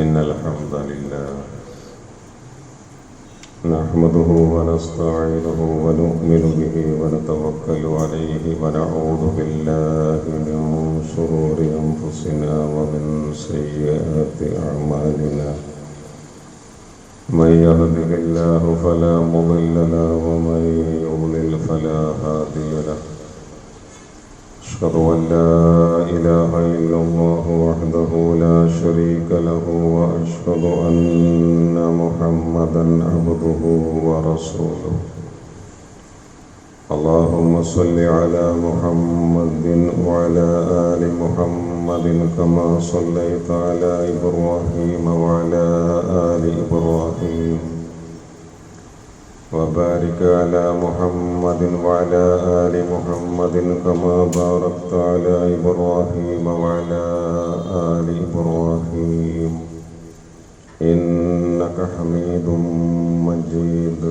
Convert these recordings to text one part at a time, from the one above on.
إن الحمد لله نحمده ونستعينه ونؤمن به ونتوكل عليه ونعوذ بالله من شرور أنفسنا ومن سيئات أعمالنا من يهده الله فلا مضل له ومن يضلل فلا هادي له أشهد أن لا إله إلا الله وحده لا شريك له وأشهد أن محمدا عبده ورسوله اللهم صل على محمد وعلى آل محمد كما صليت على إبراهيم وعلى آل إبراهيم وبارك على محمد وعلى آل محمد كما باركت على إبراهيم وعلى آل إبراهيم إنك حميد مجيد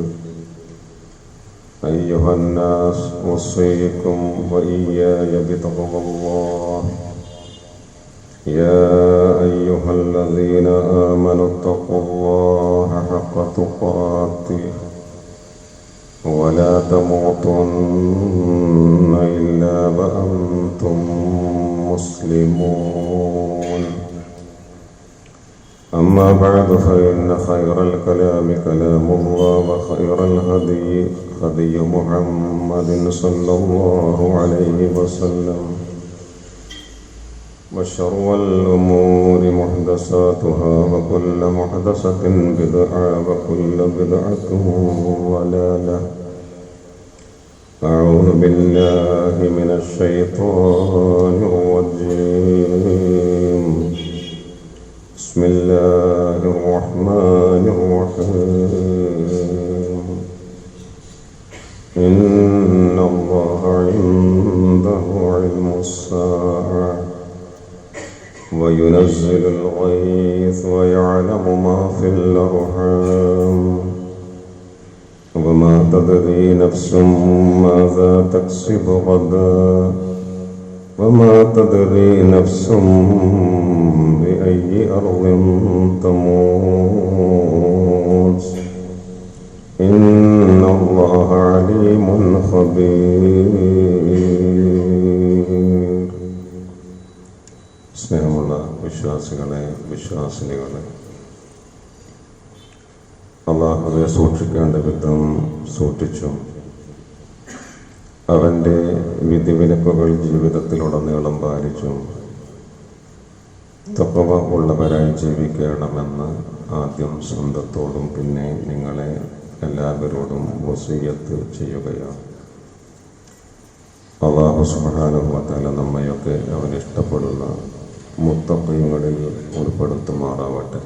أيها الناس أوصيكم وإياي بتقوى الله يا أيها الذين آمنوا اتقوا الله حق تقاته ولا تموتن إلا وأنتم مسلمون أما بعد فإن خير الكلام كلام الله وخير الهدي هدي محمد صلى الله عليه وسلم وشر الأمور محدثاتها وكل محدثة بدعة وكل بدعة ضلالة أعوذ بالله من الشيطان الرجيم بسم الله الرحمن الرحيم إن الله عنده علم الساعة وينزل الغيث ويعلم ما في الأرحام وما تدري نفس ماذا تكسب غدا وما تدري نفس بأي أرض تموت إن الله عليم خبير. സ്നേഹമുള്ള വിശ്വാസികളെ, വിശ്വാസിനികളെ, അല്ലാഹുവെ സൂക്ഷിക്കേണ്ട വിധം സൂക്ഷിച്ചും അവൻ്റെ വിധിവിലക്കുകൾ ജീവിതത്തിലുടനീളം പാലിച്ചും തഖ്വ ഉള്ളവരായി ജീവിക്കണമെന്ന് ആദ്യം സ്വന്തത്തോടും പിന്നെ നിങ്ങളെ എല്ലാവരോടും വസിയ്യത്ത് ചെയ്യുകയാണ്. അല്ലാഹു സുബ്ഹാനഹു വ തആല നമ്മയൊക്കെ അവൻ ഇഷ്ടപ്പെടുന്ന മുത്തഖീങ്ങളിൽ ഉൾപ്പെടുത്തുമാറാവട്ടെ.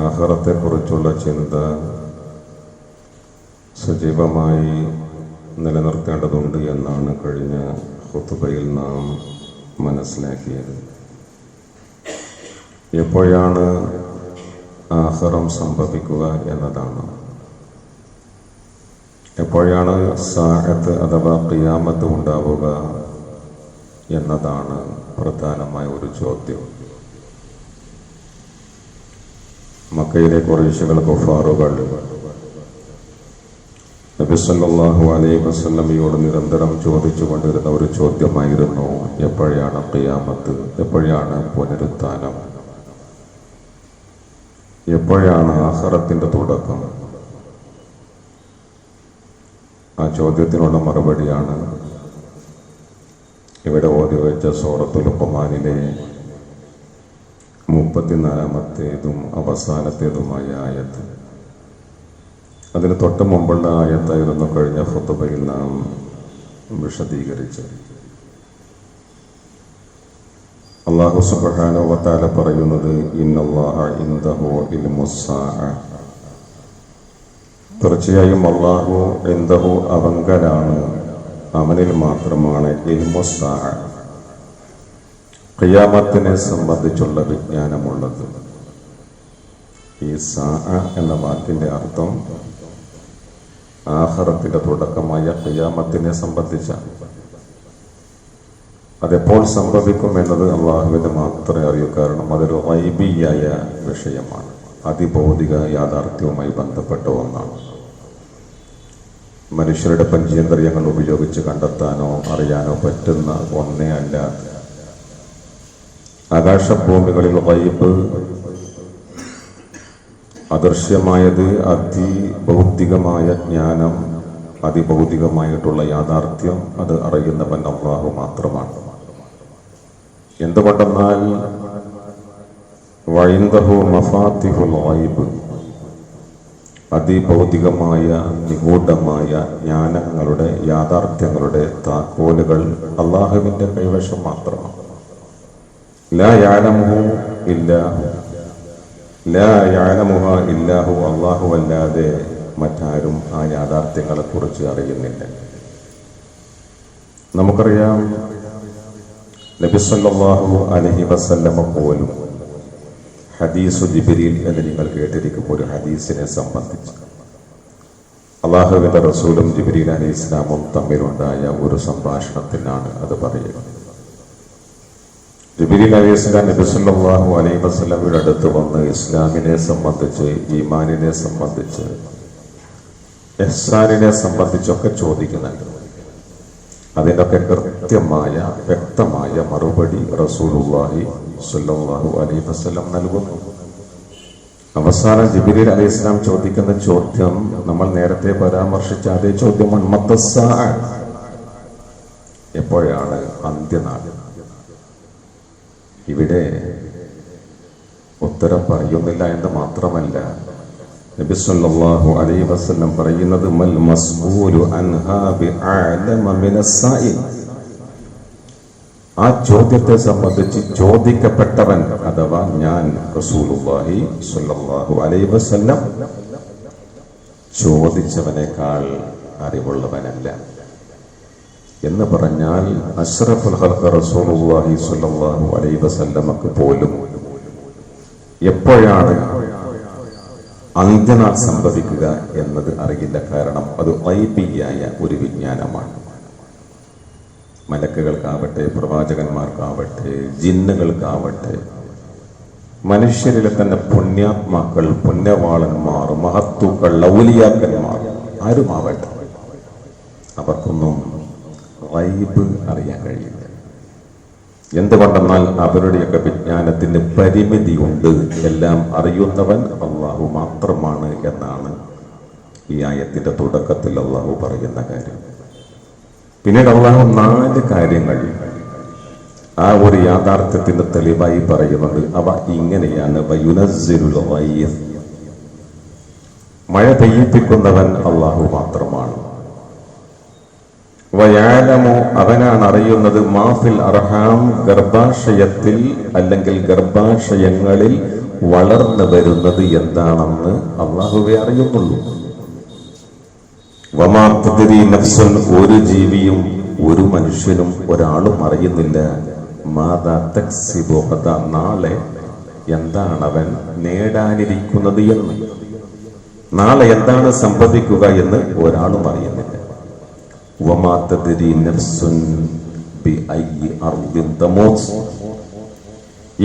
ആഖിറത്തെക്കുറിച്ചുള്ള ചിന്ത സജീവമായി നിലനിർത്തേണ്ടതുണ്ട് എന്നാണ് കഴിഞ്ഞ ഖുതുബയിൽ നാം മനസ്സിലാക്കിയത്. എപ്പോഴാണ് ആഖിറം സംഭവിക്കുക എന്നതാണ്. എപ്പോഴാണ് സാഅത്ത് അഥവാ ഖിയാമത്ത് ഉണ്ടാവുക എന്നതാണ് പ്രധാനമായ ഒരു ചോദ്യം. മക്കയിലെ ഖുറൈശികൾ, കുഫാറുകൾ നബി സല്ലല്ലാഹു അലൈഹി വസല്ലമയോട് നിരന്തരം ചോദിച്ചുകൊണ്ടിരുന്ന ഒരു ചോദ്യമായിരുന്നു, എപ്പോഴാണ് ഖിയാമത്ത്, എപ്പോഴാണ് പുനരുത്ഥാനം, എപ്പോഴാണ് ആഖിറത്തിന്റെ തുടക്കം? ആ ചോദ്യത്തിനുള്ള മറുപടിയാണ് ഇവിടെ ഓതി വെച്ച സൂറത്തുൽ ലുഖ്മാനിലെ 34-ാമത്തേതും അവസാനത്തേതുമായ ആയത്ത്. അതിന് തൊട്ട് മുമ്പുള്ള ആയത്തായിരുന്നു കഴിഞ്ഞ ഖുതുബയിൽ നാം വിശദീകരിച്ചത്. അല്ലാഹു സുബ്ഹാനഹു വ തആല പറയുന്നത്, ഇന്നല്ലാഹ ഇൻദഹു ഇൽമുസ്സാഅ, തീർച്ചയായും അല്ലാഹു ഇൻദഹു അവങ്കലാണ്, അവനിൽ മാത്രമാണ് ഇൽമുസ്സാഅ, ഖിയാമത്തിനെ സംബന്ധിച്ചുള്ള വിജ്ഞാനമുള്ളത്. ഈ സാഅ എന്ന വാക്കിന്റെ അർത്ഥം ആഖിറത്തിന്റെ തുടക്കമായ ഖിയാമത്തിനെ സംബന്ധിച്ച അതെപ്പോൾ സംഭവിക്കും എന്നത് അള്ളാഹുവിന് മാത്രമേ അറിയൂ. കാരണം അതൊരു ഗൈബിയായ വിഷയമാണ്, അതിഭൗതിക യാഥാർത്ഥ്യവുമായി ബന്ധപ്പെട്ട ഒന്നാണ്. മനുഷ്യരുടെ പഞ്ചേന്ദ്രിയങ്ങൾ ഉപയോഗിച്ച് കണ്ടെത്താനോ അറിയാനോ പറ്റുന്ന ഒന്നേ അല്ല. ആകാശഭൂമികളിൽ ഗൈബ്, അദൃശ്യമായത്, അതിഭൗതികമായ ജ്ഞാനം, അതിഭൗതികമായിട്ടുള്ള യാഥാർത്ഥ്യം, അത് അറിയുന്നവൻ അല്ലാഹു മാത്രമാണ്. എന്തുകൊണ്ടെന്നാൽ വഇൻദഹു മഫാത്തിഹുൽ ഗൈബ്, അതിഭൗതികമായ നിഗൂഢമായ ജ്ഞാനങ്ങളുടെ, യാഥാർത്ഥ്യങ്ങളുടെ താക്കോലുകൾ അല്ലാഹുവിന്റെ കൈവശം മാത്രമാണ്. ലാ യഅലമുഹു ഇല്ലാഹു, ലാ യഅലമുഹ ഇല്ലാഹു, അല്ലാഹു അല്ലാതെ മറ്റാരും ആ യാഥാർത്ഥ്യങ്ങളെ കുറിച്ച് അറിയുന്നില്ല. നമുക്കറിയാം, നബി സല്ലല്ലാഹു അലൈഹി വസല്ലമ പോലും ഹദീസു ജിബ്രീൽ എന്ന് നിങ്ങൾ കേട്ടിരിക്കും ഒരു ഹദീസിനെ സംബന്ധിച്ച്. അല്ലാഹുവിന്റെ റസൂലും ജിബ്രീൽ അലൈഹിസ്സലാമും തമ്മിലുണ്ടായ ഒരു സംഭാഷണത്തിനാണ് അത് പറയുക. ജിബ്രീൽ അലൈഹിസ്സലാം നബി സല്ലല്ലാഹു അലൈഹി വസല്ലമയുടെ അടുത്ത് വന്ന് ഇസ്ലാമിനെ സംബന്ധിച്ച്, ഈമാനിനെ സംബന്ധിച്ച്, ഇഹ്സാനിനെ സംബന്ധിച്ചൊക്കെ ചോദിക്കുന്നുണ്ട്. അതിനൊക്കെ കൃത്യമായ വ്യക്തമായ മറുപടി റസൂലുള്ളാഹി സ്വല്ലല്ലാഹു അലൈഹി വസല്ലം നൽകുന്നു. അവസാനം ജിബ്രീൽ അലൈഹിസ്സലാം ചോദിക്കുന്ന ചോദ്യം നമ്മൾ നേരത്തെ പരാമർശിച്ച അതേ ചോദ്യമാണ്, മത്തസ്സാഅ, എപ്പോഴാണ് അന്ത്യനാൾ? ഇവിടെ ഉത്തരം പറയുന്നില്ല എന്ന് മാത്രമല്ല, നബി സല്ലല്ലാഹു അലൈഹി വസല്ലം പറയുന്നത് മൽ മസ്ഊലു അൻഹാ ബിഅഅലമ മിനസ് സാഇൽ, ആ ചോദ്യത്തെ സംബന്ധിച്ച് ചോദിക്കപ്പെട്ടവൻ അഥവാ ഞാൻ റസൂലുള്ളാഹി സ്വല്ലല്ലാഹു അലൈഹി വസല്ലം ചോദിച്ചവനേക്കാൾ അറിവുള്ളവനല്ല എന്ന് പറഞ്ഞാൽ അഷ്റഫുൽ ഖൽഖ് റസൂലുള്ളാഹി സ്വല്ലല്ലാഹു അലൈഹി വസല്ലമക്ക് പോലും എപ്പോഴാണ് അന്ത്യനാൾ സംഭവിക്കുക എന്നത് അറിയില്ല. കാരണം അത് ഗൈബിയായ ഒരു വിജ്ഞാനമാണ്. മലക്കുകൾക്കാവട്ടെ, പ്രവാചകന്മാർക്കാവട്ടെ, ജിന്നുകൾക്കാവട്ടെ, മനുഷ്യരിലെ തന്നെ പുണ്യാത്മാക്കൾ, പുണ്യവാളന്മാർ, മഹത്തുക്കൾ, ഔലിയാക്കന്മാർ, ആരുമാവട്ടെ, അവർക്കൊന്നും ഗൈബ് അറിയാൻ കഴിയില്ല. എന്തുകൊണ്ടെന്നാൽ അവരുടെയൊക്കെ വിജ്ഞാനത്തിന് പരിമിതിയുണ്ട്. എല്ലാം അറിയുന്നവൻ അല്ലാഹു മാത്രമാണ് എന്നാണ് ഈ ആയത്തിന്റെ തുടക്കത്തിൽ അല്ലാഹു പറയുന്ന കാര്യം. പിന്നീട് അല്ലാഹു 4 കാര്യങ്ങൾ ആ ഒരു യാഥാർത്ഥ്യത്തിന്റെ തെളിവായി പറയുന്നത്. അവ ഇങ്ങനെയാണ്: വയുനസ്സിലുൽ ഗൈസ്, മഴ പെയ്യിപ്പിക്കുന്നവൻ അല്ലാഹു മാത്രമാണ്. വയഅലമു, അവനാണ് അറിയുന്നത്, മാഫിൽ അർഹാം, ഗർഭാശയത്തിൽ അല്ലെങ്കിൽ ഗർഭാശയങ്ങളിൽ വളർന്നു വരുന്നത് എന്താണെന്ന് അല്ലാഹുവേ അറിയുന്നുള്ളൂ. വമാ തദ്രി നഫ്സുൻ, ഒരു ജീവിയും ഒരു മനുഷ്യനും ഒരാളും അറിയുന്നില്ല മാദാ തക്സിബു ഗദ, നാളെ എന്താണ് അവൻ നേടാനിരിക്കുന്നത് എന്ന്. നാളെ എന്താണ് സംഭവിക്കുക എന്ന് ഒരാളും അറിയുന്നില്ല. വമാ തദ്രി നഫ്സുൻ ബിഅയ്യി അർദിൻ തമൂത്,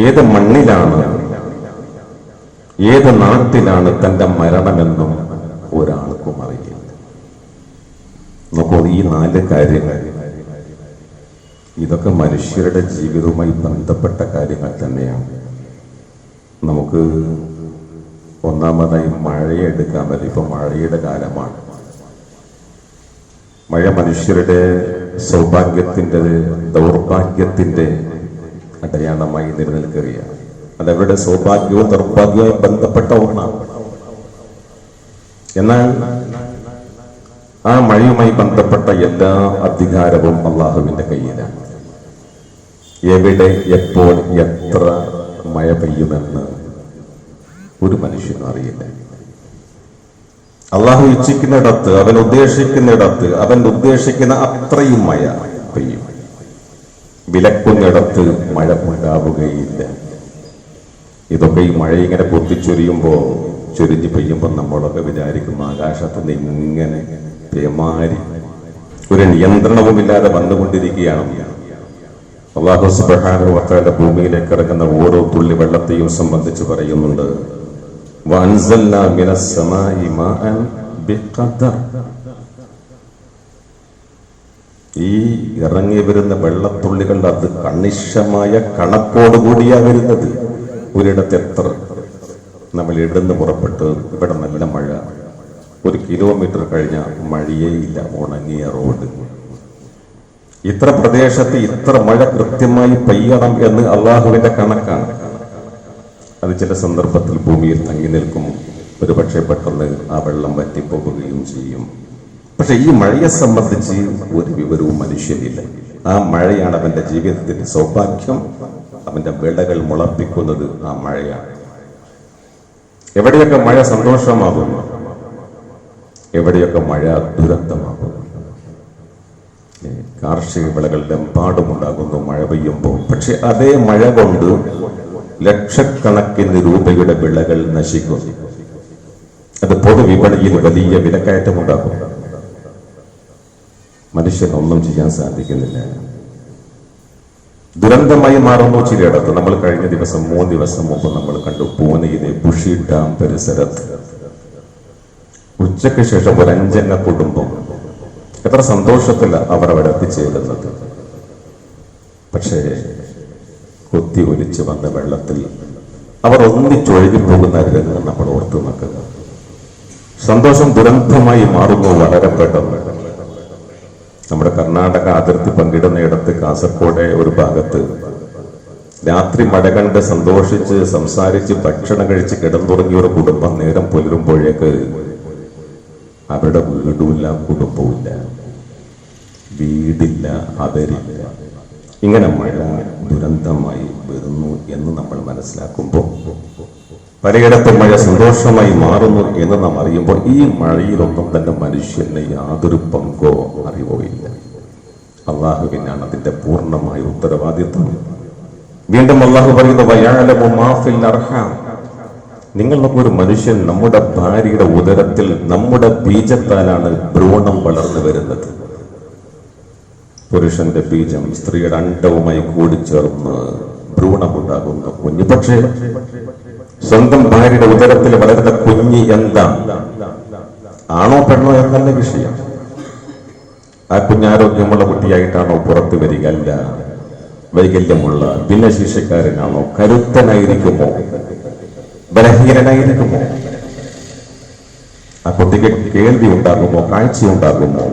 ഏത് മണ്ണിലാണ്, ഏത് നാട്ടിലാണ് തന്റെ മരണമെന്നും ഒരാൾക്കും അറിയില്ല. നോക്കൂ, ഈ 4 കാര്യങ്ങൾ ഇതൊക്കെ മനുഷ്യരുടെ ജീവിതവുമായി ബന്ധപ്പെട്ട കാര്യങ്ങൾ തന്നെയാണ്. നമുക്ക് ഒന്നാമതായി മഴയെ എടുക്കാൻ പറ്റും. ഇപ്പൊ മഴയുടെ കാലമാണ്. മഴ മനുഷ്യരുടെ സൗഭാഗ്യത്തിന്റെ, ദൗർഭാഗ്യത്തിന്റെ അടയാളമായി നിലനിൽക്കുകയാണ്. അതവരുടെ സൗഭാഗ്യവും ദൗർഭാഗ്യവുമായി ബന്ധപ്പെട്ട ഒന്നാണ്. എന്നാൽ ആ മഴയുമായി ബന്ധപ്പെട്ട എല്ലാ അധികാരവും അള്ളാഹുവിന്റെ കയ്യിലാണ്. എവിടെ, എപ്പോൾ, എത്ര മഴ പെയ്യുമെന്ന് ഒരു മനുഷ്യനും അറിയില്ല. അള്ളാഹു ഇച്ഛിക്കുന്നിടത്ത്, അവൻ ഉദ്ദേശിക്കുന്നിടത്ത്, അവൻ ഉദ്ദേശിക്കുന്ന അത്രയും മഴ പെയ്യും. വിലക്കുന്നിടത്ത് മഴ ഉണ്ടാവുകയില്ല. ഇതൊക്കെ ഈ മഴ ഇങ്ങനെ പൊത്തിച്ചൊരിയുമ്പോ, ചൊരിഞ്ഞ് പെയ്യുമ്പോൾ നമ്മളൊക്കെ വിചാരിക്കും ആകാശത്ത് നിന്ന് ഇങ്ങനെ പേമാരി ഒരു നിയന്ത്രണവുമില്ലാതെ വന്നുകൊണ്ടിരിക്കുകയാണ്. അല്ലാഹു സുബ്ഹാനഹു വ തആല ഭൂമിയിലേക്ക് ഇറങ്ങുന്ന ഓരോ തുള്ളി വെള്ളത്തെയും സംബന്ധിച്ച് പറയുന്നുണ്ട്, വഅൻസൽനാ മിനസ് സമാഇ മാഅൻ ബിഖദർ. ഈ ഇറങ്ങി വരുന്ന വെള്ളത്തുള്ളികൾ അത് കണിശമായ കണക്കോടുകൂടിയാ വരുന്നത്. ഒരിടത്ത് എത്ര നമ്മൾ ഇടന്ന് പുറപ്പെട്ട് ഇവിടെ നല്ല മഴ, 1 കിലോമീറ്റർ കഴിഞ്ഞ മഴയേ ഇല്ല, ഉണങ്ങിയ റോഡ്. ഇത്ര പ്രദേശത്ത് ഇത്ര മഴ കൃത്യമായി പെയ്യണം എന്ന് അള്ളാഹുവിന്റെ കണക്കാണ്. അത് ചില സന്ദർഭത്തിൽ ഭൂമിയിൽ തങ്ങി നിൽക്കും, ഒരുപക്ഷെ പെട്ടെന്ന് ആ വെള്ളം വറ്റിപ്പോവുകയും ചെയ്യും. പക്ഷെ ഈ മഴയെ സംബന്ധിച്ച് ഒരു വിവരവും മനുഷ്യനില്ല. ആ മഴയാണ് അവന്റെ ജീവിതത്തിന്റെ സൗഭാഗ്യം. അവന്റെ വിളകൾ മുളപ്പിക്കുന്നത് ആ മഴയാണ്. എവിടെയൊക്കെ മഴ സന്തോഷമാകുന്നു, എവിടെയൊക്കെ മഴ ദുരന്തമാകുന്നു. കാർഷിക വിളകളുടെ എമ്പാടുമുണ്ടാകുന്നു മഴ പെയ്യുമ്പോൾ. പക്ഷെ അതേ മഴ കൊണ്ട് ലക്ഷക്കണക്കിന് രൂപയുടെ വിളകൾ നശിക്കുന്നു. അത് പൊതുവിപണിയിൽ വലിയ വിലക്കയറ്റമുണ്ടാകും. മനുഷ്യനൊന്നും ചെയ്യാൻ സാധിക്കുന്നില്ല. ദുരന്തമായി മാറുന്നു ചിലയിടത്ത്. നമ്മൾ കഴിഞ്ഞ ദിവസം 3 ദിവസം മുമ്പ് നമ്മൾ കണ്ടു പൂനെയിലെ ബുഷി ഡാം പരിസരത്ത് ഉച്ചയ്ക്ക് ശേഷം ഒരു 5 കുടുംബം എത്ര സന്തോഷത്തില അവർ അവിടെ എത്തിച്ചേരുന്നത്. പക്ഷേ കൊത്തി ഒലിച്ചു വന്ന വെള്ളത്തിൽ അവർ ഒന്നിച്ചൊഴുകിപ്പോകുന്ന രംഗം നമ്മൾ ഓർത്തു നോക്കുക. സന്തോഷം ദുരന്തമായി മാറുന്നു വളരെ പെട്ടെന്ന്. നമ്മുടെ കർണാടക അതിർത്തി പങ്കിടുന്നയിടത്ത് കാസർഗോഡ് ഒരു ഭാഗത്ത് രാത്രി മഴ കണ്ട് സന്തോഷിച്ച് സംസാരിച്ച് ഭക്ഷണം കഴിച്ച് കിടന്നുറങ്ങിയ ഒരു കുടുംബം നേരം പുലരുമ്പോഴേക്ക് അവരുടെ വീടുമില്ല, കുടുംബവുമില്ല, വീടില്ല, അവരില്ല. ഇങ്ങനെ മഴ ദുരന്തമായി വരുന്നു എന്ന് നമ്മൾ മനസ്സിലാക്കുമ്പോൾ, പലയിടത്തും മഴ സന്തോഷമായി മാറുന്നു എന്ന് നാം അറിയുമ്പോൾ, ഈ മഴയിലൊന്നും തന്നെ മനുഷ്യന് യാതൊരു പങ്കോ അറിവോ ഇല്ല. അള്ളാഹുവിനാണ് അതിന്റെ പൂർണ്ണമായ ഉത്തരവാദിത്വം. വീണ്ടും അള്ളാഹു പറയുന്നു, വയഅലമു മാ ഫിൽ അർഹാം. നിങ്ങളൊക്കെ ഒരു മനുഷ്യൻ നമ്മുടെ ഭാര്യയുടെ ഉദരത്തിൽ നമ്മുടെ ബീജത്താലാണ് ഭ്രൂണം വളർന്നു വരുന്നത്. പുരുഷന്റെ ബീജം സ്ത്രീയുടെ അണ്ഡവുമായി കൂടിച്ചേർന്ന് ഭ്രൂണമുണ്ടാകുന്ന കുഞ്ഞ്. പക്ഷേ സ്വന്തം ഭാര്യയുടെ ഉദരത്തിൽ വളരുന്ന കുഞ്ഞ് എന്താണ്, ആണോ പെണ്ണോ എന്നല്ല വിഷയം. ആ കുഞ്ഞാരോഗ്യമുള്ള കുട്ടിയായിട്ടാണോ പുറത്തു വരിക? അല്ല. വൈകല്യമുള്ള ഭിന്നശേഷിക്കാരനാണോ? കരുത്തനായിരിക്കുമോ? ബലഹീനനായിരിക്കുമോ? ആ കുട്ടിക്ക് കേൾവി ഉണ്ടാകുമോ? കാഴ്ചയുണ്ടാകുമോ?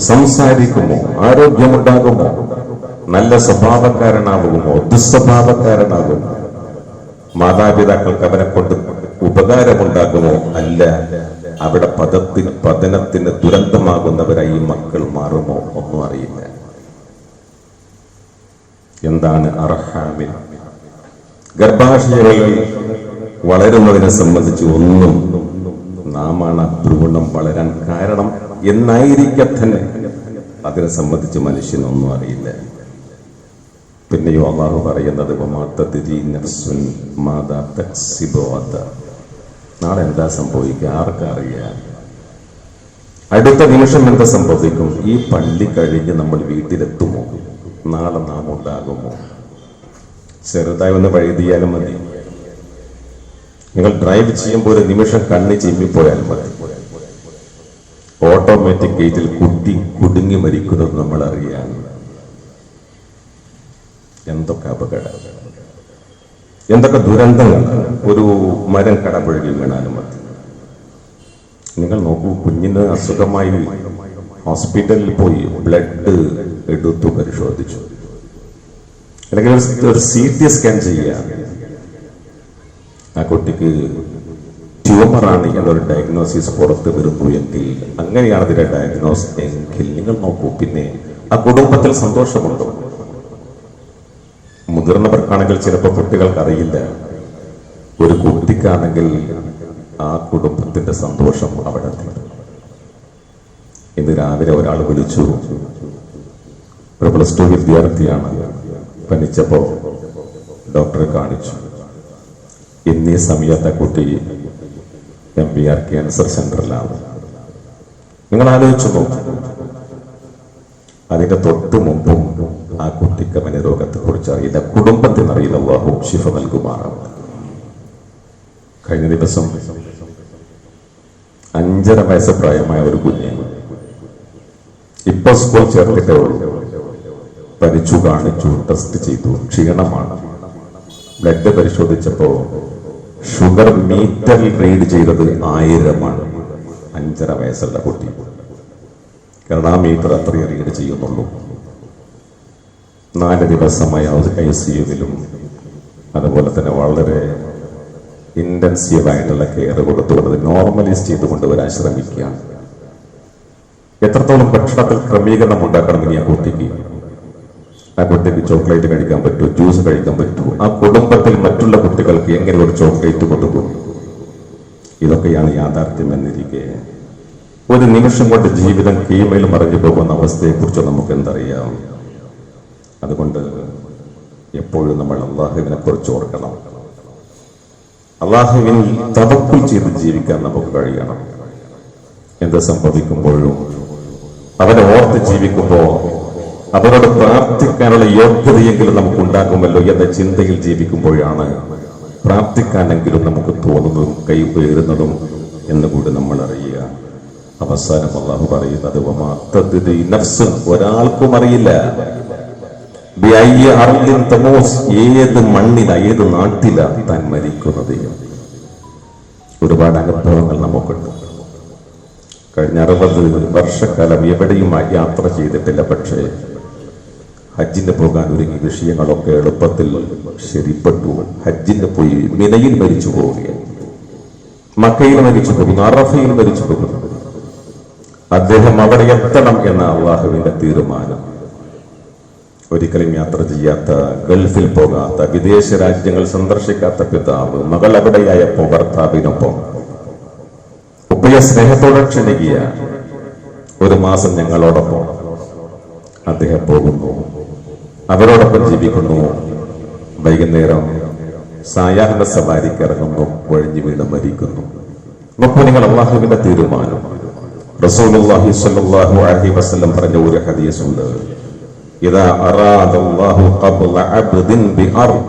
സംസാരിക്കുമോ? ആരോഗ്യമുണ്ടാകുമോ? നല്ല സ്വഭാവക്കാരനാകുമോ? ദുസ്വഭാവക്കാരനാകുമോ? മാതാപിതാക്കൾക്ക് അവരെ കൊണ്ട് ഉപകാരമുണ്ടാകുമോ? അല്ല. അവിടെ പതനത്തിന് ദുരന്തമാകുന്നവരായി മക്കൾ മാറുമോ? ഒന്നും അറിയില്ല. എന്താണ് അർഹാമിൽ? ഗർഭാശയങ്ങളിൽ വളരുന്നതിനെ സംബന്ധിച്ച് ഒന്നും നാമാണ് ഭ്രൂണം വളരാൻ കാരണം എന്നായിരിക്കത്തന്നെ അതിനെ സംബന്ധിച്ച് മനുഷ്യനൊന്നും അറിയില്ല. പിന്നെയോ അള്ളാഹു പറയുന്നത്, നാളെ എന്താ സംഭവിക്കുക ആർക്കറിയാം? അടുത്ത നിമിഷം എന്താ സംഭവിക്കും? ഈ പള്ളി കഴിഞ്ഞ് നമ്മൾ വീട്ടിലെത്തുമോ? നാളെ നാം ഉണ്ടാകുമോ? ചെറുതായി ഒന്ന് വഴുതിയാലും മതി. നിങ്ങൾ ഡ്രൈവ് ചെയ്യുമ്പോൾ ഒരു നിമിഷം കണ്ണി ചിമ്മിപ്പോയാൽ മതി, ഓട്ടോമാറ്റിക് ഗേറ്റിൽ കുട്ടി കുടുങ്ങി മരിക്കുന്നത് നമ്മൾ അറിയാം. എന്തൊക്കെ അപകടം, എന്തൊക്കെ ദുരന്തങ്ങൾ! ഒരു മരം കടപുഴകി വീണാലും മതി. നിങ്ങൾ നോക്കൂ, കുഞ്ഞിന് അസുഖമായി ഹോസ്പിറ്റലിൽ പോയി ബ്ലഡ് എടുത്തു പരിശോധിച്ചു, അല്ലെങ്കിൽ ഒരു CT സ്കാൻ ചെയ്യുക, ആ കുട്ടിക്ക് ട്യൂമറാണ് എന്നൊരു ഡയഗ്നോസിസ് പുറത്ത് വരുന്നു എങ്കിൽ, അങ്ങനെയാണ് അതിന്റെ ഡയഗ്നോസ് എങ്കിൽ നിങ്ങൾ നോക്കൂ, പിന്നെ ആ കുടുംബത്തിൽ സന്തോഷമുണ്ടോ? മുതിർന്നവർക്കാണെങ്കിൽ ചിലപ്പോൾ കുട്ടികൾക്ക് അറിയില്ല. ഒരു കുട്ടിക്കാണെങ്കിൽ ആ കുടുംബത്തിന്റെ സന്തോഷം അവിടെ തീരും. ഇന്ന് രാവിലെ ഒരാൾ വിളിച്ചു, ഒരു +2 വിദ്യാർത്ഥിയാണ്, പനിച്ചപ്പോ ഡോക്ടറെ കാണിച്ചു. ഇന്നീ സമയത്തെ കുട്ടി MBR ക്യാൻസർ സെന്ററിലാണ്. നിങ്ങൾ ആലോചിച്ചു നോക്കും, അതിന്റെ തൊട്ട് മുമ്പും ആ കുട്ടിക്ക് മനോരോഗത്തെ കുറിച്ച് അറിയില്ല, കുടുംബത്തിന് അറിയില്ല. അല്ലാഹു ശിഫ നൽകുമാറാവട്ടെ. കഴിഞ്ഞ ദിവസം 5.5 വയസ്സ് പ്രായമായ ഒരു കുഞ്ഞ് ഇപ്പൊ സ്കൂൾ ചേർത്തിട്ടേ ഉള്ളൂ. പരിച്ചു കാണിച്ചു, ടെസ്റ്റ് ചെയ്തു, ക്ഷീണമാണ്. ബ്ലഡ് പരിശോധിച്ചപ്പോ ഷുഗർ മീറ്ററിൽ റീഡ് ചെയ്തത് 1000-ആണ്. 5.5 വയസ്സുള്ള കുട്ടി. കാരണം ആ മീറ്റർ അത്രയും റീഡ് ചെയ്യുന്നുള്ളൂ. 4 ദിവസമായി ICUവിലും അതുപോലെ തന്നെ വളരെ ഇന്റൻസീവായിട്ടുള്ള കെയർ കൊടുത്തുകൊണ്ട് നോർമലൈസ് ചെയ്തുകൊണ്ട് വരാൻ ശ്രമിക്കുകയാണ്. എത്രത്തോളം ഭക്ഷണത്തിൽ ക്രമീകരണം ഉണ്ടാക്കണമെങ്കിൽ ആ കുട്ടിക്ക് ചോക്ലേറ്റ് കഴിക്കാൻ പറ്റൂ, ജ്യൂസ് കഴിക്കാൻ പറ്റൂ, ആ കുടുംബത്തിൽ മറ്റുള്ള കുട്ടികൾക്ക് എങ്ങനെ ഒരു ചോക്ലേറ്റ് കൊടുക്കും, ഇതൊക്കെയാണ് യാഥാർത്ഥ്യം എന്നിരിക്കെ ഒരു നിമിഷം കൊണ്ട് ജീവിതം കീമയിൽ മറിഞ്ഞു പോകുന്ന അവസ്ഥയെക്കുറിച്ച് നമുക്ക് എന്തറിയാം. അതുകൊണ്ട് എപ്പോഴും നമ്മൾ അള്ളാഹുവിനെ കുറിച്ച് ഓർക്കണം. അള്ളാഹുവിൽ തവക്കുൽ ചെയ്ത് ജീവിക്കാൻ നമുക്ക് കഴിയണം. എന്ത് സംഭവിക്കുമ്പോഴും അവനെ ഓർത്ത് ജീവിക്കുമ്പോ അവരോട് പ്രാർത്ഥിക്കാനുള്ള യോഗ്യതയെങ്കിലും നമുക്ക് ഉണ്ടാകുമല്ലോ എന്ന ചിന്തയിൽ ജീവിക്കുമ്പോഴാണ് പ്രാർത്ഥിക്കാനെങ്കിലും നമുക്ക് തോന്നുന്നതും കൈ ഉയരുന്നതും എന്നുകൂടി നമ്മൾ അറിയുക. അവസാനം അല്ലാഹു പറയുന്നത് ഒരാൾക്കും അറിയില്ല ഏത് മണ്ണില ഏത് നാട്ടില താൻ മരിക്കുന്നത്. ഒരുപാട് അനുഭവങ്ങൾ നമുക്കുണ്ട്. കഴിഞ്ഞ 60 വർഷക്കാലം എവിടെയും യാത്ര ചെയ്തിട്ടില്ല. പക്ഷേ ഹജ്ജിന് പോകാൻ ഒരുങ്ങി വിഷയങ്ങളൊക്കെ എളുപ്പത്തിൽ ശരിപ്പെട്ടു. ഹജ്ജിന് പോയി മിനയിൽ മരിച്ചു പോവുകയാണ്, മക്കയിൽ മരിച്ചു പോകുന്നു, അറഫയിൽ മരിച്ചു പോകുന്നു. അദ്ദേഹം അവിടെ എത്തണം എന്ന അള്ളാഹുവിന്റെ തീരുമാനം. ഒരിക്കലും യാത്ര ചെയ്യാത്ത, ഗൾഫിൽ പോകാത്ത, വിദേശ രാജ്യങ്ങൾ സന്ദർശിക്കാത്ത പിതാവ് മകൾ അവിടെയായപ്പോ ഭർത്താവിനൊപ്പം ഉപ്പയെ സ്നേഹത്തോടെ ക്ഷണിക്കുക. 1 മാസം ഞങ്ങളോടൊപ്പം. അദ്ദേഹം പോകുന്നു, അവരോടൊപ്പം ജീവിക്കുന്നു. വൈകുന്നേരം സായാഹ്ന സവാരിക്ക് ഇറങ്ങുന്നു, ഒഴിഞ്ഞു വീണ് മരിക്കുന്നു. നോക്കൂ നിങ്ങൾ അള്ളാഹുവിന്റെ തീരുമാനം. റസൂലുള്ളാഹി സ്വല്ലല്ലാഹു അലൈഹി വസല്ലം പറഞ്ഞ ഒരു ഹദീസുണ്ട്, ഇദാ അറാദല്ലാഹു ഖബ്ല അബ്ദിൻ ബിഅർദ്,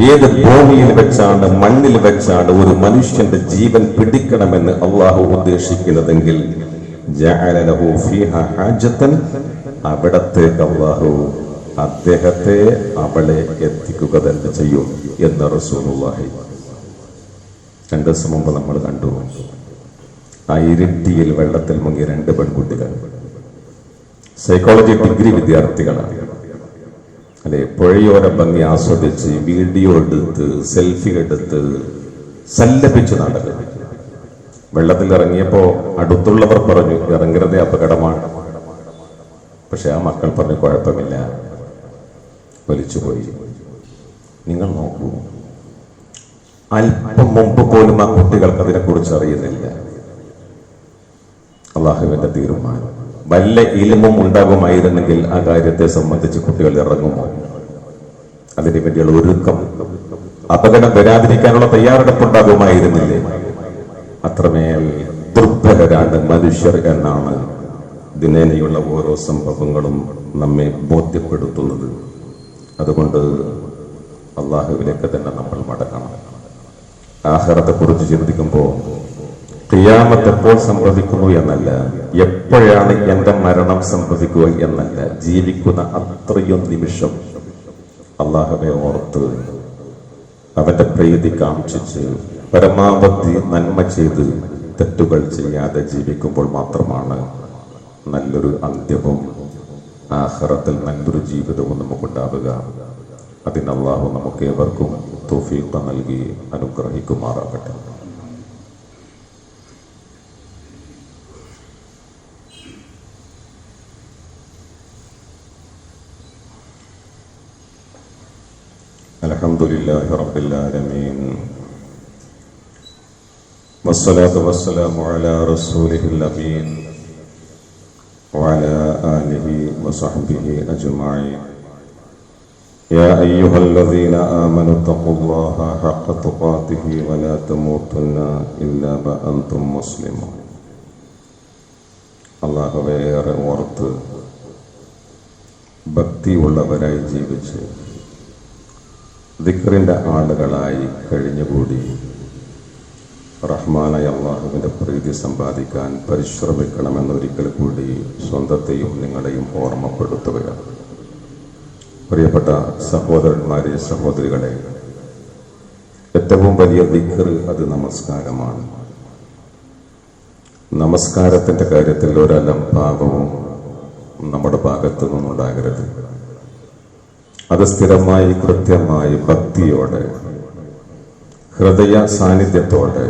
ഏത് ഭൂമിയിൽ വെച്ചാണ്, മണ്ണിൽ വെച്ചാണ് ഒരു മനുഷ്യന്റെ ജീവൻ പിടിക്കണമെന്ന് അള്ളാഹു ഉദ്ദേശിക്കുന്നതെങ്കിൽ ജഅല ലഹു ഫീഹാ ഹാജതൻ, അവിടത്തേക്ക് അള്ളാഹു അദ്ദേഹത്തെ അവളെ എത്തിക്കുക തന്നെ ചെയ്യും എന്ന് റസൂലുള്ളാഹി. 2 ദിവസം മുമ്പ് നമ്മൾ കണ്ടു, ആ ഇരിട്ടിയിൽ വെള്ളത്തിൽ മുങ്ങിയ 2 പെൺകുട്ടികൾ സൈക്കോളജി ഡിഗ്രി വിദ്യാർത്ഥികളാണ്. അല്ലെ, പുഴയോര ഭംഗി ആസ്വദിച്ച് വീഡിയോ എടുത്ത് സെൽഫി എടുത്ത് സല്ലപിച്ച് നടക്കുക. വെള്ളത്തിൽ ഇറങ്ങിയപ്പോ അടുത്തുള്ളവർ പറഞ്ഞു ഇറങ്ങരുതേ, അപകടമാണ്. പക്ഷെ ആ മക്കൾ പറഞ്ഞു കുഴപ്പമില്ല, വലിച്ചുപോയി. നിങ്ങൾ നോക്കൂ, അല്പം മുമ്പ് പോലും ആ കുട്ടികൾക്ക് അതിനെക്കുറിച്ച് അറിയുന്നില്ല. അള്ളാഹുവിന്റെ തീരുമാനം. വല്ല ഇൽമും ഉണ്ടാകുമായിരുന്നെങ്കിൽ ആ കാര്യത്തെ സംബന്ധിച്ച് കുട്ടികൾ ഇറങ്ങുമോ? അതിനു വേണ്ടിയുള്ള ഒരുക്കം, അപകടം വരാതിരിക്കാനുള്ള തയ്യാറെടുപ്പുണ്ടാകുമായിരുന്നില്ലേ? അത്രമേൽ ദുർബലരാണ് മനുഷ്യർ എന്നാണ് ദിനേനയുള്ള ഓരോ സംഭവങ്ങളും നമ്മെ ബോധ്യപ്പെടുത്തുന്നത്. അതുകൊണ്ട് അള്ളാഹുവിലേക്ക് തന്നെ നമ്മൾ മടങ്ങണം. ആഖിറത്തെ കുറിച്ച് ചിന്തിക്കുമ്പോൾ ഖിയാമത്ത് എപ്പോൾ സംഭവിക്കുന്നു എന്നല്ല, എപ്പോഴാണ് എന്റെ മരണം സംഭവിക്കുക എന്നല്ല, ജീവിക്കുന്ന അത്രയും നിമിഷം അള്ളാഹുവെ ഓർത്ത് അവന്റെ പ്രീതി കാക്ഷിച്ച് പരമാവധി നന്മ ചെയ്ത് തെറ്റുകൾ ചെയ്യാതെ ജീവിക്കുമ്പോൾ മാത്രമാണ് നല്ലൊരു അന്ത്യവും ആഖിറത്തിൽ നല്ലൊരു ജീവിതവും നമുക്കുണ്ടാവുക. അതിന് അല്ലാഹു നമുക്ക് ഏവർക്കും തൗഫീഖ് നൽകി അനുഗ്രഹിക്കുമാറാകട്ടെ. അൽഹംദുലില്ലാഹി റബ്ബിൽ ആലമീൻ വസ്സലാത്തു വസ്സലാമു അലാ റസൂലിഹിൽ അമീൻ وعلى آله وصحبه أجمعين. يا أيها الذين آمنوا اتقوا الله حق تقاته ولا تموتن إلا وأنتم مسلمون. അല്ലാഹുവേ, ഏറെ ഓർത്ത് ഭക്തിയുള്ളവരായി ജീവിച്ച് ദിക്റിൻ്റെ ആളുകളായി കഴിഞ്ഞുകൂടി റഹ്മാനായ അല്ലാഹുവിൻ്റെ പ്രീതി സമ്പാദിക്കാൻ പരിശ്രമിക്കണമെന്നൊരിക്കൽ കൂടി സ്വന്തത്തെയും നിങ്ങളെയും ഓർമ്മപ്പെടുത്തുകയാണ്. പ്രിയപ്പെട്ട സഹോദരന്മാരെ, സഹോദരികളെ, ഏറ്റവും വലിയ ദിക്ർ അത് നമസ്കാരമാണ്. നമസ്കാരത്തിൻ്റെ കാര്യത്തിൽ ഒരലംഭാവവും നമ്മുടെ ഭാഗത്തു നിന്നുണ്ടാകരുത്. അത് സ്ഥിരമായി കൃത്യമായി ഭക്തിയോടെ ഹൃദയ സാന്നിധ്യത്തോടെ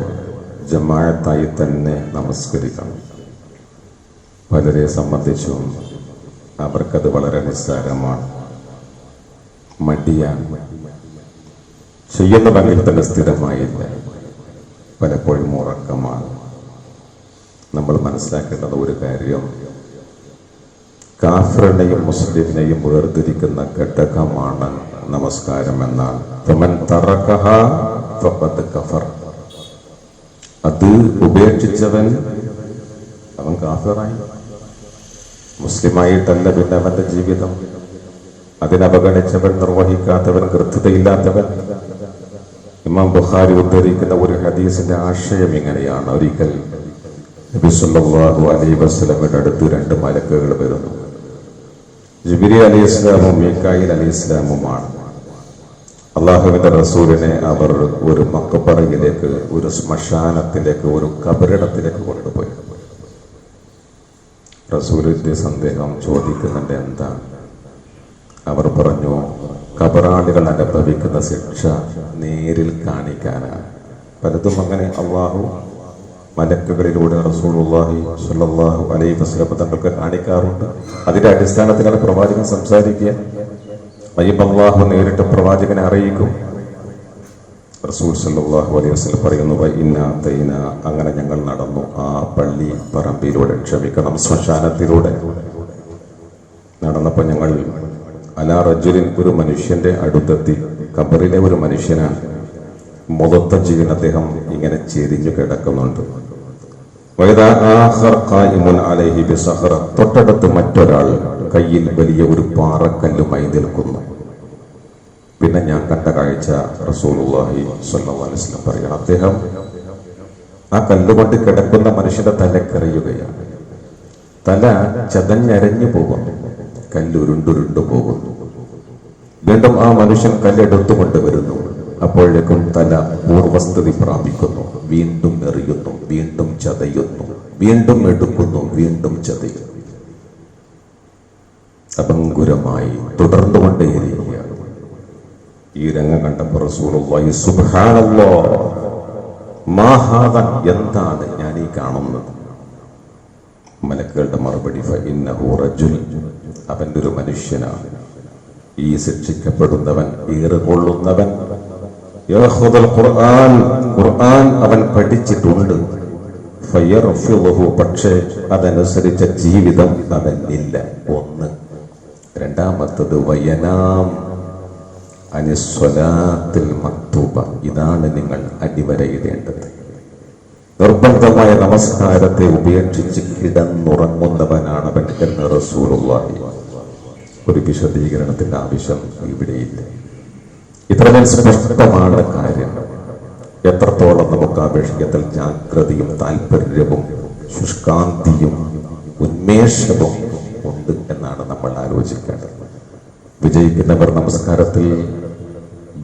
ജമാഅത്തായി തന്നെ നമസ്കരിക്കണം. പലരെ സംബന്ധിച്ചും അവർക്കത് വളരെ നിസ്സാരമാണ്, മടിയാണ്. ചെയ്യുന്നതെങ്കിൽ തന്നെ സ്ഥിരമായില്ല, പലപ്പോഴും ഉറക്കമാണ്. നമ്മൾ മനസ്സിലാക്കേണ്ടത് ഒരു കാര്യം, കാഫിറിനെയും മുസ്ലിമിനെയും വേർതിരിക്കുന്ന ഘടകമാണ് നമസ്കാരം എന്നാണ്. ഫമൻ തറകഹ ഫഖദ് കഫർ. അത് ഉപേക്ഷിച്ചവൻ അവൻ കാഫിറായി. മുസ്ലിമായിട്ടല്ല പിന്നെ അവന്റെ ജീവിതം. അതിനവഗണിച്ചവൻ, നിർവഹിക്കാത്തവൻ, കൃത്യതയില്ലാത്തവൻ. ഇമാം ബുഖാരി ഉദ്ധരിക്കുന്ന ഒരു ഹദീസിന്റെ ആശയം ഇങ്ങനെയാണ്. ഒരിക്കൽ നബി സല്ലല്ലാഹു അലൈഹി വസല്ലമയുടെ അടുത്ത് രണ്ട് മലക്കുകൾ വരുന്നു. ജിബ്രീൽ അലൈഹിസ്സലാമും മീകായിൽ അലൈഹിസ്സലാമുമാണ്. അള്ളാഹുവിന്റെ റസൂലിനെ അവർ ഒരു മഖബറയിലേക്ക്, ഒരു ശ്മശാനത്തിലേക്ക്, ഒരു കബറിടത്തിലേക്ക് കൊണ്ടുപോയി. റസൂലിന്റെ സന്ദേഹം ചോദിക്കുന്നുണ്ട്, എന്താണ്? അവർ പറഞ്ഞു, കബറാളികൾ അനുഭവിക്കുന്ന ശിക്ഷ നേരിൽ കാണിക്കാനാണ്. പലതും അങ്ങനെ അള്ളാഹു മലക്കുകളിലൂടെ റസൂലുള്ളാഹി സ്വല്ലല്ലാഹു അലൈഹി വസല്ലം തങ്ങൾക്ക് കാണിക്കാറുണ്ട്. അതിന്റെ അടിസ്ഥാനത്തിലാണ് പ്രവാചകൻ സംസാരിക്കുക. അള്ളാഹു നേരിട്ട് പ്രവാചകനെ അറിയിക്കും. റസൂൽ സല്ലല്ലാഹു അലൈഹി വസല്ലം പറയുന്നു, അങ്ങനെ ഞങ്ങൾ നടന്നു ആ പള്ളി പറമ്പിലൂടെ, ക്ഷമിക്കണം, ശ്മശാനത്തിലൂടെ നടന്നപ്പോൾ ഞങ്ങൾ അലാ റജുലിൻ, ഒരു മനുഷ്യന്റെ അടുത്തെത്തി. ഖബറിലെ ഒരു മനുഷ്യനാണ്, മുഖത്തജീവൻ, അദ്ദേഹം ഇങ്ങനെ ചെരിഞ്ഞു കിടക്കുന്നുണ്ട്. തൊട്ടടുത്ത് മറ്റൊരാൾ കയ്യിൽ വലിയ ഒരു പാറക്കല്ലുമായി നിൽക്കുന്നു. പിന്നെ ഞാൻ കണ്ട കാഴ്ച റസൂലുള്ളാഹി സ്വല്ലല്ലാഹു അലൈഹി വസല്ലം പറയണം, അദ്ദേഹം ആ കല്ലുകൊണ്ട് കിടക്കുന്ന മനുഷ്യന്റെ തലക്കറിയുകയാണ്. തല ചതഞ്ഞരഞ്ഞു പോകുന്നു, കല്ലുരുണ്ടുരുണ്ടു പോകുന്നു. വീണ്ടും ആ മനുഷ്യൻ കല്ലെടുത്തുകൊണ്ട് വരുന്നു. അപ്പോഴേക്കും തല പൂർവസ്ഥിതി പ്രാപിക്കുന്നു. വീണ്ടും എറിയുന്നു, വീണ്ടും ചതയുന്നു, വീണ്ടും എടുക്കുന്നു, വീണ്ടും ചതയുന്നു. അപങ്കുരമായി തുടർന്നുകൊണ്ടേയിരിക്കുകയാണ്. ഈ രംഗം കണ്ടപ്പോൾ റസൂലുള്ളാഹി സുബ്ഹാനല്ലാഹ് മാ ഹാദാ, എന്താണ് ഞാൻ ഈ കാണുന്നത്? മലക്കുകളുടെ മറുപടി, ഫഇന്നഹു റജുൽ, അവൻ്റെ ഒരു മനുഷ്യനാണ്. ഈ ശിക്ഷിക്കപ്പെടുന്നവൻ, ഏറുകൊള്ളുന്നവൻ, യഖുദുൽ ഖുർആൻ, ഖുർആൻ അവൻ പഠിച്ചിട്ടുണ്ട്. ഫയർഫിളുഹു, പക്ഷേ അതനുസരിച്ച ജീവിതം അവനില്ല. ഒന്ന്. രണ്ടാമത്തത് വയനാം അനിസ്വലാത്തിൽ മക്തൂബ. ഇതാണ് നിങ്ങൾ അടിവരയിടേണ്ടത്. നിർബന്ധമായ നമസ്കാരത്തെ ഉപേക്ഷിച്ച് കിടന്നുറങ്ങുന്നവനാണ് അവൻ എന്ന് റസൂലുള്ളാഹി. ഒരു വിശദീകരണത്തിന്റെ ആവശ്യം ഇവിടെയില്ല. ഇത്രമേൽ സ്പഷ്ടമാണ് കാര്യം. എത്രത്തോളം നമുക്ക് ആ വിഷയത്തിൽ ജാഗ്രതയും താല്പര്യവും ശുഷ്കാന്തിയും ഉന്മേഷവും ഉണ്ട് എന്നാണ് നമ്മൾ ആലോചിക്കേണ്ടത്. വിജയിക്കുന്നവർ നമസ്കാരത്തിൽ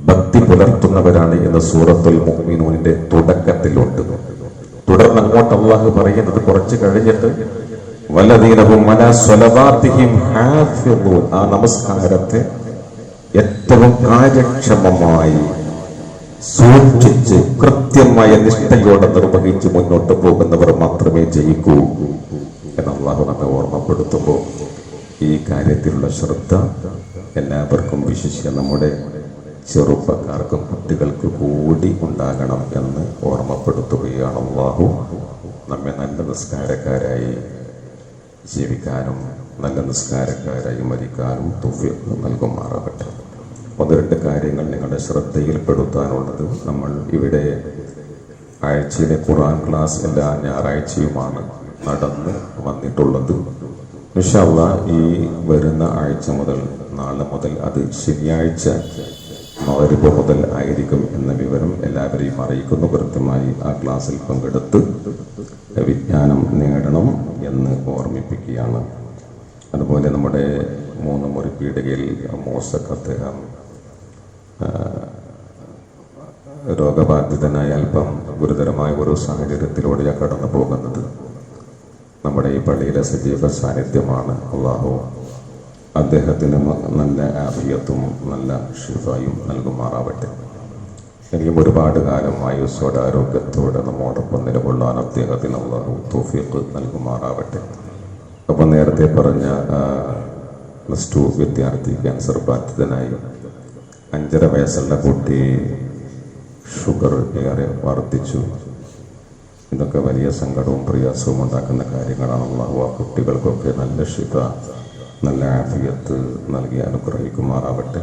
ഭക്തി പുലർത്തുന്നവരാണ് എന്ന് സൂറത്തുൽ മുഅ്മിനൂനിന്റെ തുടക്കത്തിലുണ്ട്. തുടർന്ന് അങ്ങോട്ട് അല്ലാഹു പറയുന്നത് കുറച്ച് കഴിഞ്ഞിട്ട്, വല്ലദീനഹും അലാ സ്വലവാതിഹിം ഹാഫിളൂൻ, ആ നമസ്കാരത്തെ ഏറ്റവും കാര്യക്ഷമമായി സൂക്ഷിച്ച് കൃത്യമായ നിഷ്ഠയോടെ നിർവഹിച്ച് മുന്നോട്ട് പോകുന്നവർ മാത്രമേ ജയിക്കൂ എന്ന് അല്ലാഹു നമ്മെ ഓർമ്മപ്പെടുത്തുമ്പോൾ ഈ കാര്യത്തിലുള്ള ശ്രദ്ധ എല്ലാവർക്കും, വിശേഷിച്ച് നമ്മുടെ ചെറുപ്പക്കാർക്കും കുട്ടികൾക്ക് കൂടി ഉണ്ടാകണം എന്ന് ഓർമ്മപ്പെടുത്തുകയാണ്. അല്ലാഹു നമ്മെ നല്ല നിസ്കാരക്കാരായി ജീവിക്കാനും നല്ല നിസ്കാരക്കാരായി മരിക്കാനും തൗഫീഖ് നൽകുമാറാകട്ടെ. ഒന്ന് രണ്ട് കാര്യങ്ങൾ നിങ്ങളുടെ ശ്രദ്ധയിൽപ്പെടുത്താനുള്ളത്, നമ്മൾ ഇവിടെ ആഴ്ചയിലെ ഖുർആൻ ക്ലാസ് എല്ലാ ഞായറാഴ്ചയുമാണ് നടന്ന് വന്നിട്ടുള്ളത്. ഇൻഷാ അല്ലാഹ് ഈ വരുന്ന ആഴ്ച മുതൽ, നാളെ മുതൽ, അത് ശനിയാഴ്ച മഗ്‌രിബ് മുതൽ ആയിരിക്കും എന്ന വിവരം എല്ലാവരെയും അറിയിക്കുന്നു. കൃത്യമായി ആ ക്ലാസ്സിൽ പങ്കെടുത്ത് വിജ്ഞാനം നേടണം എന്ന് ഓർമ്മിപ്പിക്കുകയാണ്. അതുപോലെ നമ്മുടെ 3 മുറി പീടികയിൽ മോസക്ക് അദ്ദേഹം രോഗബാധിതനായ അല്പം ഗുരുതരമായ ഒരു സാഹചര്യത്തിലൂടെയാണ് കടന്നു പോകുന്നത്. നമ്മുടെ ഈ പള്ളിയിലെ സജീവ സാന്നിധ്യമാണ്. അല്ലാഹു അദ്ദേഹത്തിന് നല്ല ആഫിയത്തും നല്ല ഷിഫായും നൽകുമാറാവട്ടെ. ഇനിയും ഒരുപാട് കാലം ആയുസ്സോടെ ആരോഗ്യത്തോടെ നമ്മോടൊപ്പം നിലകൊള്ളാൻ അദ്ദേഹത്തിന് അല്ലാഹു തൗഫീഖ് നൽകുമാറാവട്ടെ. അപ്പം നേരത്തെ പറഞ്ഞ +2 വിദ്യാർത്ഥി ക്യാൻസർ ബാധിതനായി 5.5 വയസ്സുള്ള കുട്ടി ഷുഗർ ഏറെ വർദ്ധിച്ചു. ഇതൊക്കെ വലിയ സങ്കടവും പ്രയാസവും ഉണ്ടാക്കുന്ന കാര്യങ്ങളാണ്. അല്ലാഹു ആ കുട്ടികൾക്കൊക്കെ നല്ല ഷിഫ, നല്ല ആഫിയത്ത് നൽകി അനുഗ്രഹിക്കുമാറാവട്ടെ.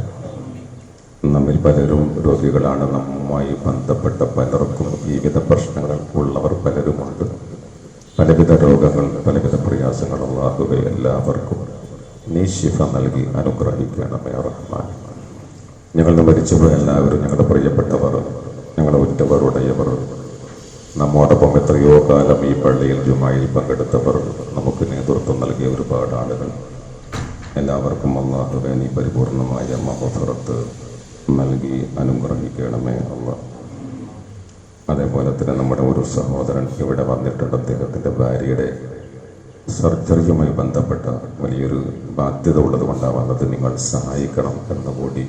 നമ്മിൽ പലരും രോഗികളാണ്. നമ്മുമായി ബന്ധപ്പെട്ട പലർക്കും വിവിധ പ്രശ്നങ്ങൾ ഉള്ളവർ പലരുമുണ്ട്. പലവിധ രോഗങ്ങൾ, പലവിധ പ്രയാസങ്ങൾ. അല്ലാഹുവേ എല്ലാവർക്കും നീ ശിഫ നൽകി അനുഗ്രഹിക്കണമേ റഹ്മാൻ. ഞങ്ങളുടെ മരിച്ചുപോയ എല്ലാവരും, ഞങ്ങളുടെ പ്രിയപ്പെട്ടവർ, ഞങ്ങളുടെ ഉറ്റവർ, ഉടയവർ, നമ്മോടൊപ്പം എത്രയോ കാലം ഈ പള്ളിയിൽ ജുമായിൽ പങ്കെടുത്തവർ, നമുക്ക് നേതൃത്വം നൽകിയ ഒരുപാട് ആളുകൾ, എല്ലാവർക്കും അല്ലാഹുവേ നീ പരിപൂർണമായ മഗ്ഫിറത്ത് നൽകി അനുഗ്രഹിക്കണമേ അല്ലാഹ്. അതേപോലെ തന്നെ നമ്മുടെ ഒരു സഹോദരൻ ഇവിടെ വന്നിട്ടുണ്ട്. അദ്ദേഹത്തിൻ്റെ ഭാര്യയുടെ സർജറിയുമായി ബന്ധപ്പെട്ട വലിയൊരു ബാധ്യത ഉള്ളത് കൊണ്ടാണ് വന്നത്. നിങ്ങൾ സഹായിക്കണം എന്നുകൂടി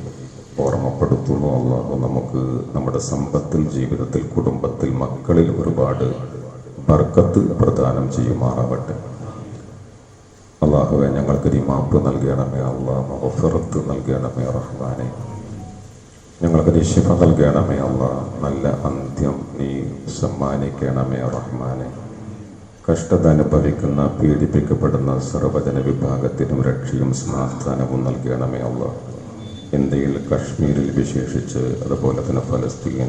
ഓർമ്മപ്പെടുത്തുന്നു. അല്ലാഹു നമുക്ക് നമ്മുടെ സമ്പത്തിൽ, ജീവിതത്തിൽ, കുടുംബത്തിൽ, മക്കളിൽ ഒരുപാട് ബർക്കത്ത് പ്രദാനം ചെയ്യുമാറാവട്ടെ. അല്ലാഹുവേ ഞങ്ങൾക്ക് നീ മാപ്പ് നൽകണമേ അല്ലാഹ്, മഗ്ഫിറത്ത് നൽകണമേ റഹ്മാനെ. ഞങ്ങൾക്ക് നീ ശിഫ നൽകണമേ അല്ലാഹ്, നല്ല അന്ത്യം നീ സമ്മാനിക്കണമേ റഹ്മാനെ. കഷ്ടത അനുഭവിക്കുന്ന, പീഡിപ്പിക്കപ്പെടുന്ന സർവ്വജന വിഭാഗത്തിനും രക്ഷയും സമാധാനവും നൽകണമേ അല്ലാഹ്. ഇന്ത്യയിൽ കശ്മീരിൽ വിശേഷിച്ച്, അതുപോലെ തന്നെ ഫലസ്തീൻ,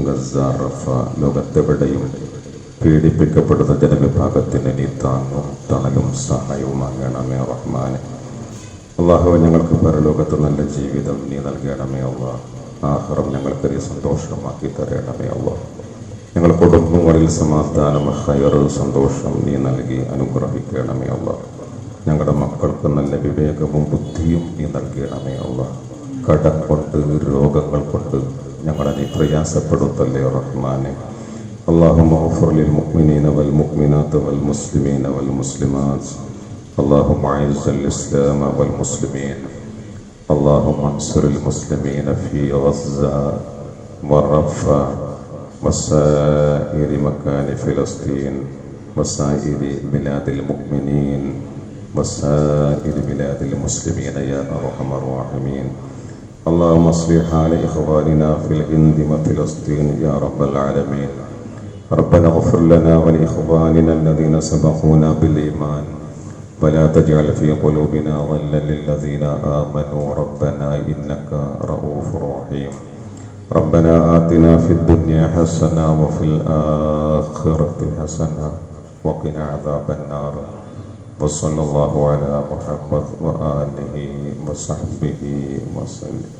ഗസ, റഫ, ലോകത്തെവിടെയും പീഡിപ്പിക്കപ്പെടുന്ന ജനവിഭാഗത്തിന് നീ താങ്ങും തണലും സഹായവുമാകണമേ റഹ്മാനെ. അല്ലാഹു ഞങ്ങൾക്ക് പരലോകത്ത് നല്ല ജീവിതം നീ നൽകണമേ അല്ലാഹ്. ആഖിറം ഞങ്ങൾക്ക് നീ സന്തോഷമാക്കി തരണമേ അല്ലാഹ്. ഞങ്ങൾ കുടുംബങ്ങളിൽ സമാധാനം, ഖൈർ, സന്തോഷം നീ നൽകി അനുഗ്രഹിക്കണമേ അല്ലാഹ്. ഞങ്ങളുടെ മക്കൾക്ക് നല്ല വിവേകവും ബുദ്ധിയും നീ നൽകണമേ അല്ലാഹ്. കടം കൊണ്ട്, രോഗങ്ങൾ കൊണ്ട് ഞങ്ങളെ നീ പ്രയാസപ്പെടുത്തല്ലേ റഹ്മാനെ. اللهم اغفر للمؤمنين والمؤمنات والمسلمين والمسلمات. اللهم اعز الإسلام والمسلمين. اللهم انصر المسلمين في غزة والرفة وسائر مكان فلسطين وسائر بلاد المؤمنين وسائر بلاد المسلمين يا أرحم الراحمين. اللهم اصلح حال إخواننا في الهند وفلسطين يا رب العالمين. ربنا اغفر لنا ولإخواننا الذين سبقونا بالإيمان ولا تجعل في قلوبنا غلا للذين آمنوا ربنا إنك رؤوف رحيم. ربنا آتنا في الدنيا حسنة وفي الآخرة حسنة وقنا عذاب النار. وصلى الله على محمد وآله وصحبه وسلم.